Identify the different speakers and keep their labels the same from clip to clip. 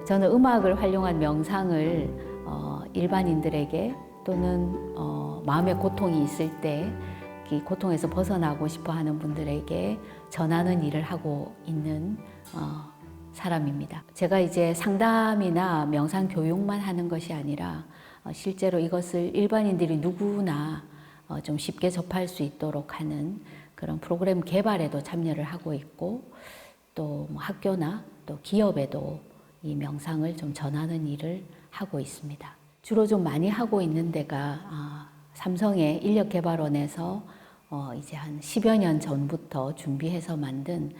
Speaker 1: 저는 음악을 활용한 명상을 일반인들에게 또는 마음의 고통이 있을 때 이 고통에서 벗어나고 싶어 하는 분들에게 전하는 일을 하고 있는 사람입니다. 제가 이제 상담이나 명상 교육만 하는 것이 아니라 실제로 이것을 일반인들이 누구나 좀 쉽게 접할 수 있도록 하는 그런 프로그램 개발에도 참여를 하고 있고 또 뭐 학교나 또 기업에도 이 명상을 좀 전하는 일을 하고 있습니다. 주로 좀 많이 하고 있는 데가 삼성의 인력개발원에서 이제 한 10여 년 전부터 준비해서 만든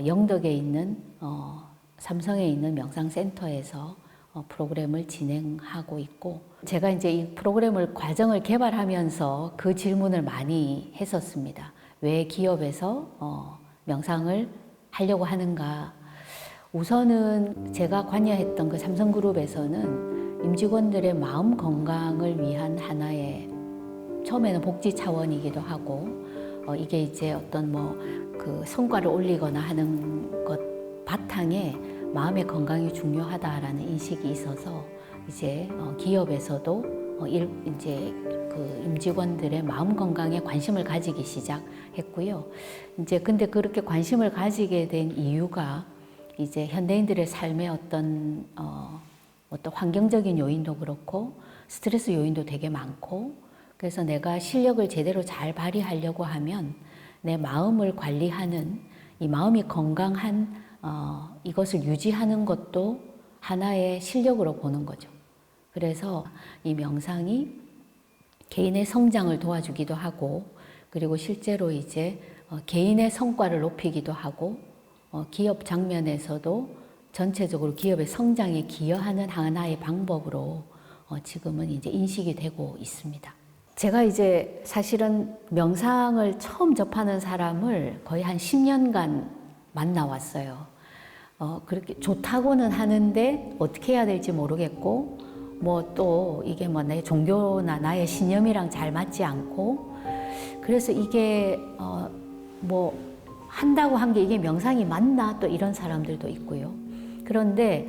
Speaker 1: 영덕에 있는 삼성에 있는 명상센터에서 프로그램을 진행하고 있고, 제가 이제 이 프로그램을 과정을 개발하면서 그 질문을 많이 했었습니다. 왜 기업에서 명상을 하려고 하는가? 우선은 제가 관여했던 그 삼성그룹에서는 임직원들의 마음 건강을 위한 하나의, 처음에는 복지 차원이기도 하고 이게 이제 어떤 그 성과를 올리거나 하는 것 바탕에 마음의 건강이 중요하다라는 인식이 있어서 이제 기업에서도 이제 그 임직원들의 마음 건강에 관심을 가지기 시작했고요. 이제 근데 그렇게 관심을 가지게 된 이유가 이제 현대인들의 삶의 어떤 환경적인 요인도 그렇고 스트레스 요인도 되게 많고, 그래서 내가 실력을 제대로 잘 발휘하려고 하면 내 마음을 관리하는, 이 마음이 건강한 이것을 유지하는 것도 하나의 실력으로 보는 거죠. 그래서 이 명상이 개인의 성장을 도와주기도 하고, 그리고 실제로 이제 개인의 성과를 높이기도 하고, 기업 장면에서도 전체적으로 기업의 성장에 기여하는 하나의 방법으로 지금은 이제 인식이 되고 있습니다. 제가 이제 사실은 명상을 처음 접하는 사람을 거의 한 10년간 만나왔어요. 그렇게 좋다고는 하는데 어떻게 해야 될지 모르겠고, 또 이게 내 종교나 나의 신념이랑 잘 맞지 않고, 그래서 이게 한다고 한 게 이게 명상이 맞나, 또 이런 사람들도 있고요. 그런데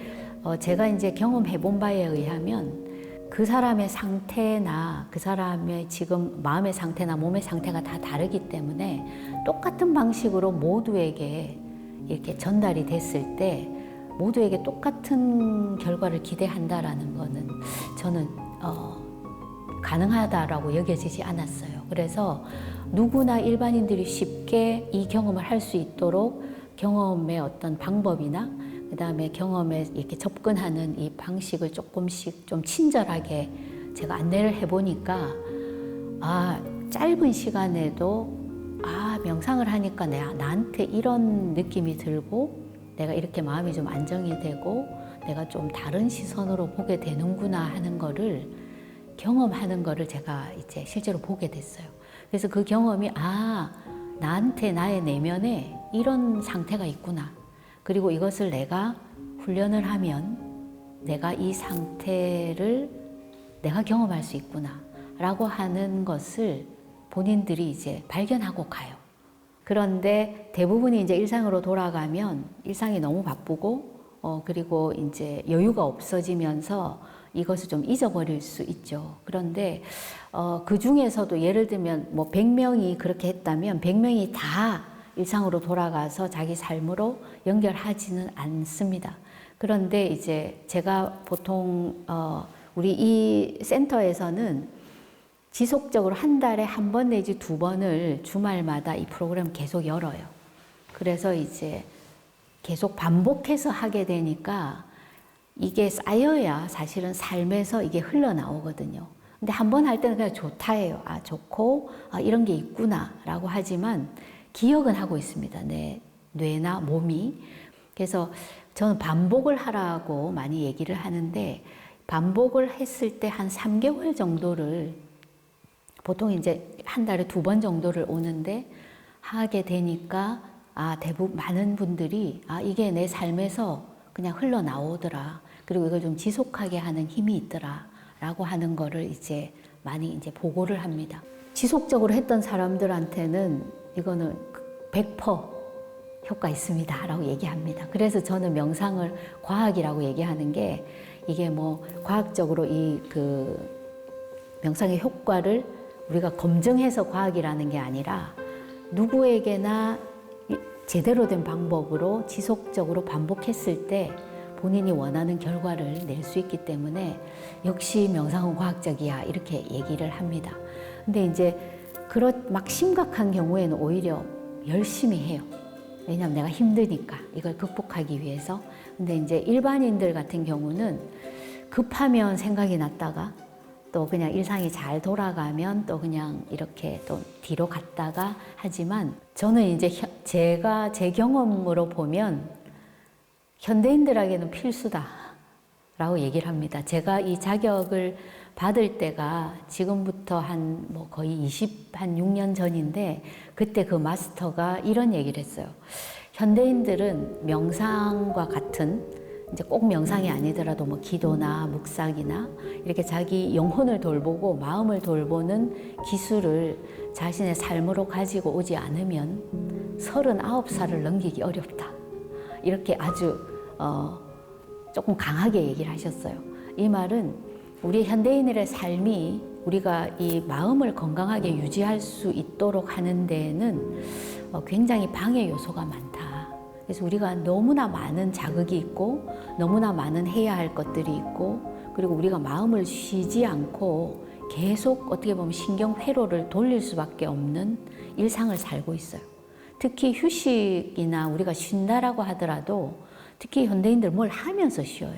Speaker 1: 제가 이제 경험해 본 바에 의하면 그 사람의 상태나 그 사람의 지금 마음의 상태나 몸의 상태가 다 다르기 때문에 똑같은 방식으로 모두에게 이렇게 전달이 됐을 때 모두에게 똑같은 결과를 기대한다라는 거는 저는 가능하다라고 여겨지지 않았어요. 그래서 누구나 일반인들이 쉽게 이 경험을 할 수 있도록 경험의 어떤 방법이나 그 다음에 경험에 이렇게 접근하는 이 방식을 조금씩 좀 친절하게 제가 안내를 해보니까 짧은 시간에도 명상을 하니까 나한테 이런 느낌이 들고 내가 이렇게 마음이 좀 안정이 되고 내가 좀 다른 시선으로 보게 되는구나 하는 거를 경험하는 거를 제가 이제 실제로 보게 됐어요. 그래서 그 경험이 나한테 나의 내면에 이런 상태가 있구나. 그리고 이것을 내가 훈련을 하면 내가 이 상태를 내가 경험할 수 있구나 라고 하는 것을 본인들이 이제 발견하고 가요. 그런데 대부분이 이제 일상으로 돌아가면 일상이 너무 바쁘고 그리고 이제 여유가 없어지면서 이것을 좀 잊어버릴 수 있죠. 그런데 그 중에서도 예를 들면 100명이 그렇게 했다면 100명이 다 일상으로 돌아가서 자기 삶으로 연결하지는 않습니다. 그런데 이제 제가 보통 우리 이 센터에서는 지속적으로 한 달에 한 번 내지 두 번을 주말마다 이 프로그램 계속 열어요. 그래서 이제 계속 반복해서 하게 되니까 이게 쌓여야 사실은 삶에서 이게 흘러나오거든요. 근데 한 번 할 때는 그냥 좋다 해요. 좋고 이런 게 있구나 라고 하지만 기억은 하고 있습니다. 내 뇌나 몸이. 그래서 저는 반복을 하라고 많이 얘기를 하는데, 반복을 했을 때 한 3개월 정도를, 보통 이제 한 달에 2번 정도를 오는데 하게 되니까 대부분 많은 분들이 이게 내 삶에서 그냥 흘러나오더라. 그리고 이걸 좀 지속하게 하는 힘이 있더라. 라고 하는 거를 이제 많이 이제 보고를 합니다. 지속적으로 했던 사람들한테는 이거는 100% 효과 있습니다 라고 얘기합니다. 그래서 저는 명상을 과학이라고 얘기하는 게, 이게 뭐 과학적으로 명상의 효과를 우리가 검증해서 과학이라는 게 아니라, 누구에게나 제대로 된 방법으로 지속적으로 반복했을 때 본인이 원하는 결과를 낼 수 있기 때문에 역시 명상은 과학적이야, 이렇게 얘기를 합니다. 근데 이제 막 심각한 경우에는 오히려 열심히 해요. 왜냐하면 내가 힘드니까, 이걸 극복하기 위해서. 근데 이제 일반인들 같은 경우는 급하면 생각이 났다가 또 그냥 일상이 잘 돌아가면 또 그냥 이렇게 또 뒤로 갔다가 하지만, 저는 이제 제가 제 경험으로 보면 현대인들에게는 필수다라고 얘기를 합니다. 제가 이 자격을 받을 때가 지금부터 뭐 거의 6년 전인데, 그때 그 마스터가 이런 얘기를 했어요. 현대인들은 명상과 같은, 이제 꼭 명상이 아니더라도 뭐 기도나 묵상이나 이렇게 자기 영혼을 돌보고 마음을 돌보는 기술을 자신의 삶으로 가지고 오지 않으면 39살을 넘기기 어렵다. 이렇게 아주 조금 강하게 얘기를 하셨어요. 이 말은 우리 현대인들의 삶이 우리가 이 마음을 건강하게 유지할 수 있도록 하는 데에는 굉장히 방해 요소가 많다. 그래서 우리가 너무나 많은 자극이 있고 너무나 많은 해야 할 것들이 있고, 그리고 우리가 마음을 쉬지 않고 계속 어떻게 보면 신경 회로를 돌릴 수밖에 없는 일상을 살고 있어요. 특히 휴식이나 우리가 쉰다라고 하더라도 특히 현대인들 뭘 하면서 쉬어요.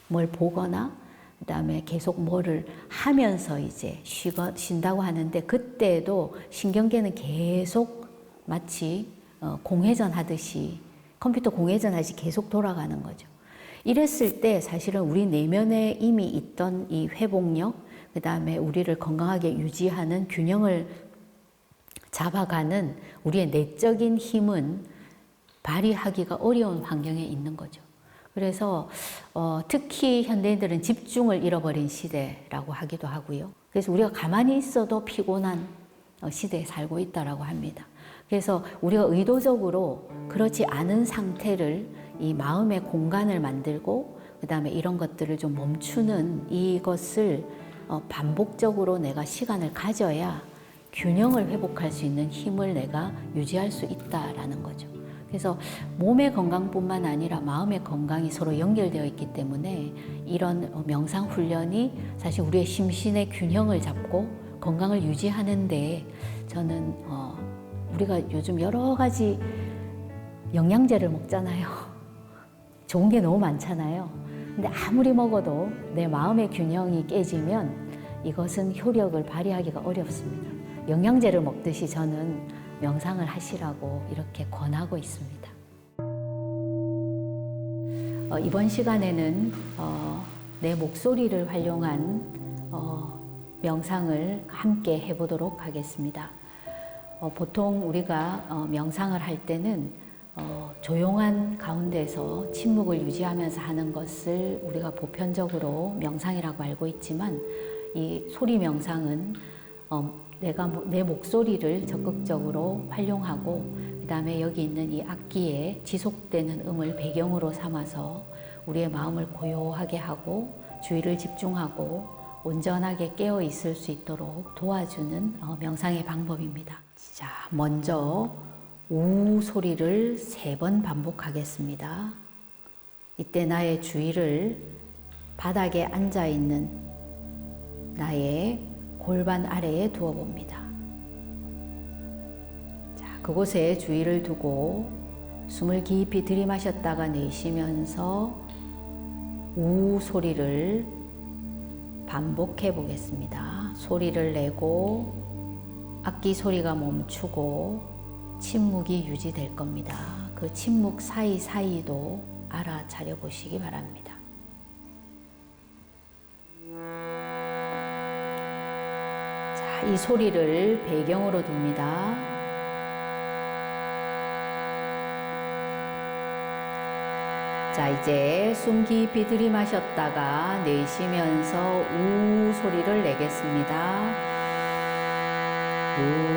Speaker 1: 뭘 보거나 그다음에 계속 뭐를 하면서 이제 쉰다고 하는데, 그때도 신경계는 계속 마치 공회전 하듯이, 컴퓨터 공회전 하듯이 계속 돌아가는 거죠. 이랬을 때 사실은 우리 내면에 이미 있던 이 회복력, 그다음에 우리를 건강하게 유지하는 균형을 잡아가는 우리의 내적인 힘은 발휘하기가 어려운 환경에 있는 거죠. 그래서 특히 현대인들은 집중을 잃어버린 시대라고 하기도 하고요. 그래서 우리가 가만히 있어도 피곤한 시대에 살고 있다라고 합니다. 그래서 우리가 의도적으로 그렇지 않은 상태를, 이 마음의 공간을 만들고 그다음에 이런 것들을 좀 멈추는 이것을 반복적으로 내가 시간을 가져야 균형을 회복할 수 있는 힘을 내가 유지할 수 있다라는 거죠. 그래서 몸의 건강뿐만 아니라 마음의 건강이 서로 연결되어 있기 때문에 이런 명상 훈련이 사실 우리의 심신의 균형을 잡고 건강을 유지하는 데, 저는 우리가 요즘 여러 가지 영양제를 먹잖아요. 좋은 게 너무 많잖아요. 근데 아무리 먹어도 내 마음의 균형이 깨지면 이것은 효력을 발휘하기가 어렵습니다. 영양제를 먹듯이 저는 명상을 하시라고 이렇게 권하고 있습니다. 이번 시간에는 내 목소리를 활용한 명상을 함께 해보도록 하겠습니다. 보통 우리가 명상을 할 때는 조용한 가운데서 침묵을 유지하면서 하는 것을 우리가 보편적으로 명상이라고 알고 있지만, 이 소리 명상은 내 목소리를 적극적으로 활용하고 그다음에 여기 있는 이 악기에 지속되는 음을 배경으로 삼아서 우리의 마음을 고요하게 하고 주의를 집중하고 온전하게 깨어 있을 수 있도록 도와주는 명상의 방법입니다. 자, 먼저 우 소리를 3번 반복하겠습니다. 이때 나의 주의를 바닥에 앉아 있는 나의 골반 아래에 두어 봅니다. 자, 그곳에 주의를 두고 숨을 깊이 들이마셨다가 내쉬면서 우 소리를 반복해 보겠습니다. 소리를 내고 악기 소리가 멈추고 침묵이 유지될 겁니다. 그 침묵 사이사이도 알아차려 보시기 바랍니다. 자, 이 소리를 배경으로 둡니다. 자, 이제 숨 깊이 들이마셨다가 내쉬면서 우 소리를 내겠습니다. 우.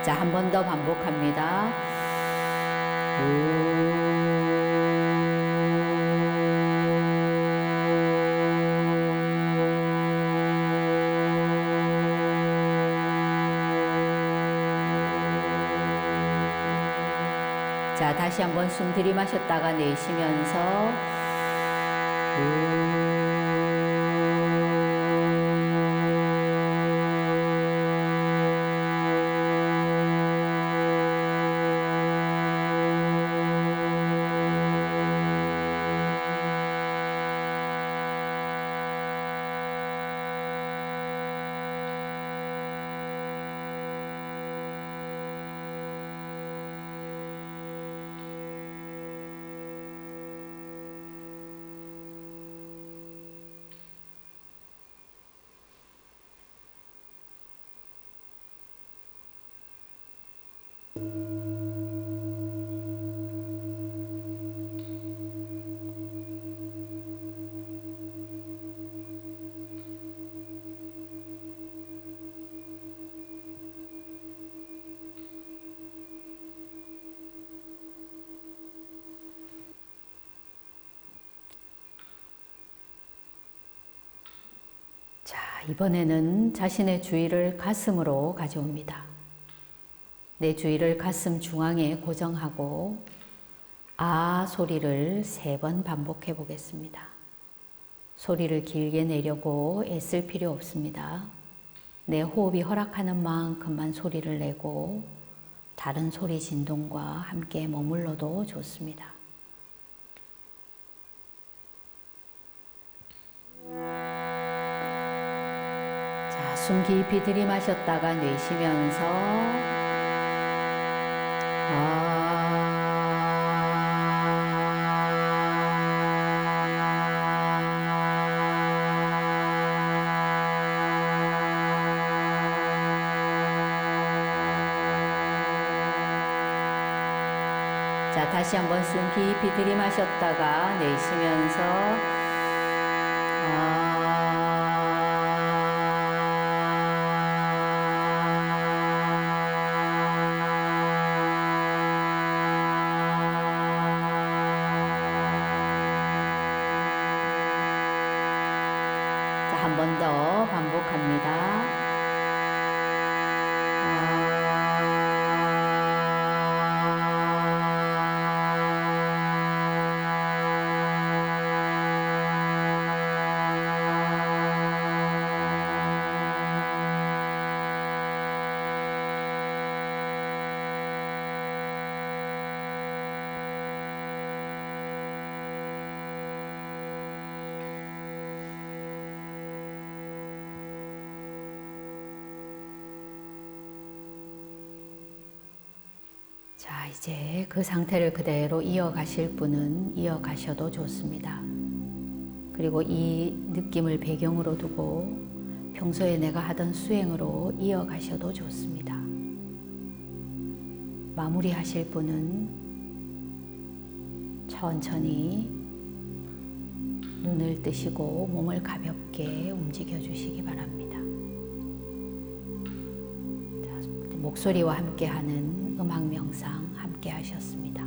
Speaker 1: 자, 한 번 더 반복합니다. 자, 다시 한번 숨 들이마셨다가 내쉬면서 자, 이번에는 자신의 주의를 가슴으로 가져옵니다. 내 주의를 가슴 중앙에 고정하고 아 소리를 3번 반복해 보겠습니다. 소리를 길게 내려고 애쓸 필요 없습니다. 내 호흡이 허락하는 만큼만 소리를 내고 다른 소리 진동과 함께 머물러도 좋습니다. 자, 숨 깊이 들이마셨다가 내쉬면서 자, 다시 한번 숨 깊이 들이마셨다가 내쉬면서 한 번 더 반복합니다. 자, 이제 그 상태를 그대로 이어가실 분은 이어가셔도 좋습니다. 그리고 이 느낌을 배경으로 두고 평소에 내가 하던 수행으로 이어가셔도 좋습니다. 마무리하실 분은 천천히 눈을 뜨시고 몸을 가볍게 움직여 주시기 바랍니다. 자, 목소리와 함께하는 음악 명상 함께 하셨습니다.